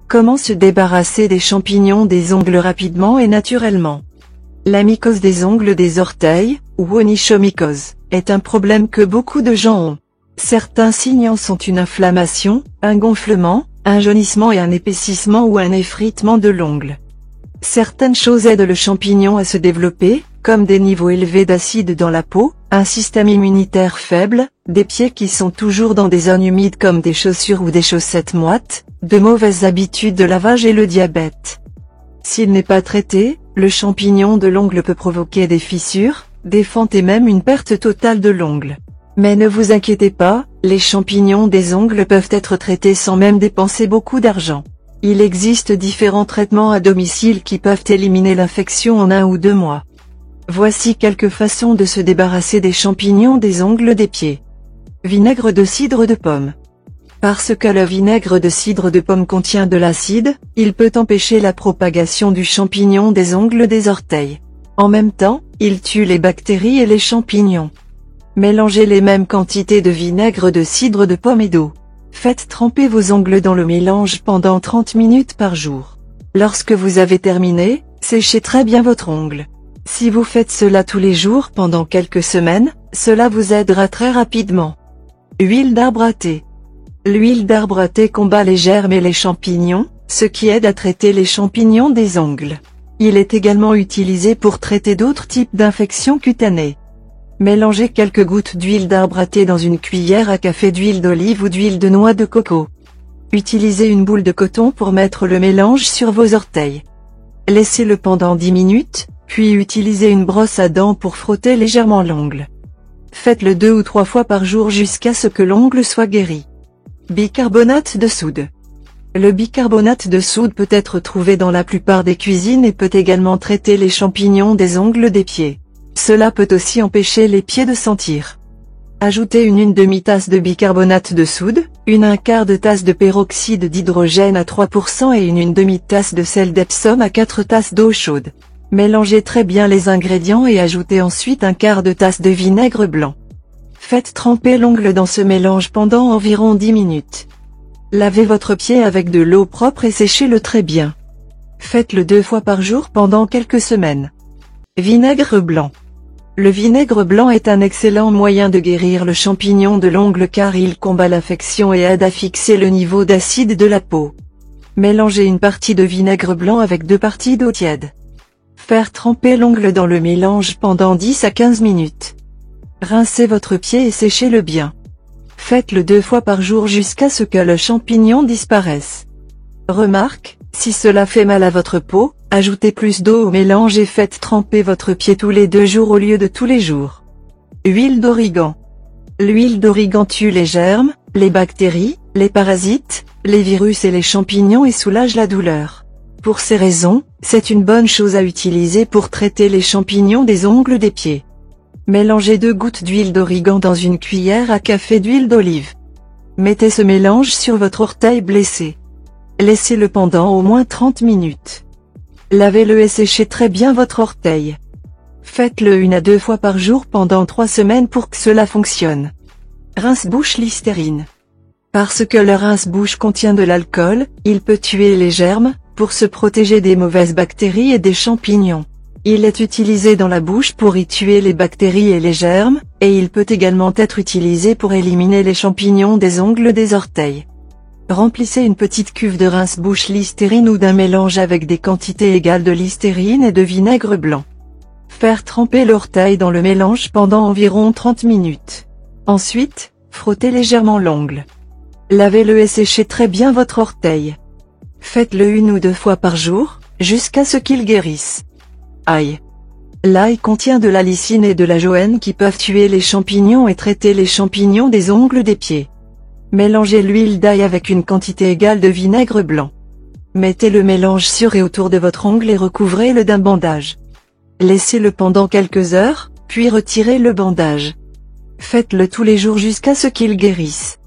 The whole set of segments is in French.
Comment se débarrasser des champignons des ongles rapidement et naturellement? La mycose des ongles des orteils, ou onychomycose, est un problème que beaucoup de gens ont. Certains signes en sont une inflammation, un gonflement, un jaunissement et un épaississement ou un effritement de l'ongle. Certaines choses aident le champignon à se développer, comme des niveaux élevés d'acide dans la peau, un système immunitaire faible, des pieds qui sont toujours dans des zones humides comme des chaussures ou des chaussettes moites, de mauvaises habitudes de lavage et le diabète. S'il n'est pas traité, le champignon de l'ongle peut provoquer des fissures, des fentes et même une perte totale de l'ongle. Mais ne vous inquiétez pas, les champignons des ongles peuvent être traités sans même dépenser beaucoup d'argent. Il existe différents traitements à domicile qui peuvent éliminer l'infection en 1 ou 2 mois. Voici quelques façons de se débarrasser des champignons des ongles des pieds. Vinaigre de cidre de pomme. Parce que le vinaigre de cidre de pomme contient de l'acide, il peut empêcher la propagation du champignon des ongles des orteils. En même temps, il tue les bactéries et les champignons. Mélangez les mêmes quantités de vinaigre de cidre de pomme et d'eau. Faites tremper vos ongles dans le mélange pendant 30 minutes par jour. Lorsque vous avez terminé, séchez très bien votre ongle. Si vous faites cela tous les jours pendant quelques semaines, cela vous aidera très rapidement. Huile d'arbre à thé. L'huile d'arbre à thé combat les germes et les champignons, ce qui aide à traiter les champignons des ongles. Il est également utilisé pour traiter d'autres types d'infections cutanées. Mélangez quelques gouttes d'huile d'arbre à thé dans une cuillère à café d'huile d'olive ou d'huile de noix de coco. Utilisez une boule de coton pour mettre le mélange sur vos orteils. Laissez-le pendant 10 minutes, puis utilisez une brosse à dents pour frotter légèrement l'ongle. Faites-le 2 ou 3 fois par jour jusqu'à ce que l'ongle soit guéri. Bicarbonate de soude. Le bicarbonate de soude peut être trouvé dans la plupart des cuisines et peut également traiter les champignons des ongles des pieds. Cela peut aussi empêcher les pieds de sentir. Ajoutez une demi-tasse de bicarbonate de soude, un quart de tasse de peroxyde d'hydrogène à 3% et une demi-tasse de sel d'Epsom à 4 tasses d'eau chaude. Mélangez très bien les ingrédients et ajoutez ensuite un quart de tasse de vinaigre blanc. Faites tremper l'ongle dans ce mélange pendant environ 10 minutes. Lavez votre pied avec de l'eau propre et séchez-le très bien. Faites-le 2 fois par jour pendant quelques semaines. Vinaigre blanc. Le vinaigre blanc est un excellent moyen de guérir le champignon de l'ongle car il combat l'infection et aide à fixer le niveau d'acide de la peau. Mélangez une partie de vinaigre blanc avec 2 parties d'eau tiède. Faire tremper l'ongle dans le mélange pendant 10 à 15 minutes. Rincez votre pied et séchez-le bien. Faites-le 2 fois par jour jusqu'à ce que le champignon disparaisse. Remarque, si cela fait mal à votre peau, ajoutez plus d'eau au mélange et faites tremper votre pied tous les 2 jours au lieu de tous les jours. Huile d'origan. L'huile d'origan tue les germes, les bactéries, les parasites, les virus et les champignons et soulage la douleur. Pour ces raisons, c'est une bonne chose à utiliser pour traiter les champignons des ongles des pieds. Mélangez 2 gouttes d'huile d'origan dans une cuillère à café d'huile d'olive. Mettez ce mélange sur votre orteil blessé. Laissez-le pendant au moins 30 minutes. Lavez-le et séchez très bien votre orteil. Faites-le 1 à 2 fois par jour pendant 3 semaines pour que cela fonctionne. Rince-bouche Listerine. Parce que le rince-bouche contient de l'alcool, il peut tuer les germes, pour se protéger des mauvaises bactéries et des champignons. Il est utilisé dans la bouche pour y tuer les bactéries et les germes, et il peut également être utilisé pour éliminer les champignons des ongles des orteils. Remplissez une petite cuve de rince-bouche Listerine ou d'un mélange avec des quantités égales de Listerine et de vinaigre blanc. Faire tremper l'orteil dans le mélange pendant environ 30 minutes. Ensuite, frottez légèrement l'ongle. Lavez-le et séchez très bien votre orteil. Faites-le 1 ou 2 fois par jour, jusqu'à ce qu'il guérisse. Ail. L'ail contient de la lysine et de la joëne qui peuvent tuer les champignons et traiter les champignons des ongles des pieds. Mélangez l'huile d'ail avec une quantité égale de vinaigre blanc. Mettez le mélange sur et autour de votre ongle et recouvrez-le d'un bandage. Laissez-le pendant quelques heures, puis retirez le bandage. Faites-le tous les jours jusqu'à ce qu'il guérisse.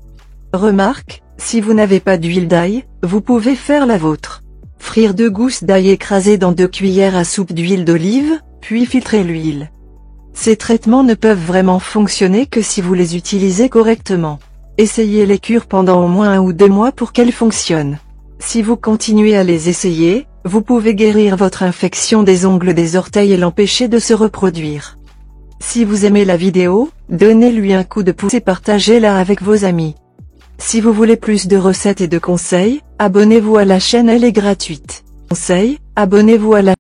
Remarque, si vous n'avez pas d'huile d'ail, vous pouvez faire la vôtre. Frire 2 gousses d'ail écrasées dans 2 cuillères à soupe d'huile d'olive, puis filtrer l'huile. Ces traitements ne peuvent vraiment fonctionner que si vous les utilisez correctement. Essayez les cures pendant au moins 1 ou 2 mois pour qu'elles fonctionnent. Si vous continuez à les essayer, vous pouvez guérir votre infection des ongles des orteils et l'empêcher de se reproduire. Si vous aimez la vidéo, donnez-lui un coup de pouce et partagez-la avec vos amis. Si vous voulez plus de recettes et de conseils, abonnez-vous à la chaîne, elle est gratuite. Conseils, abonnez-vous à la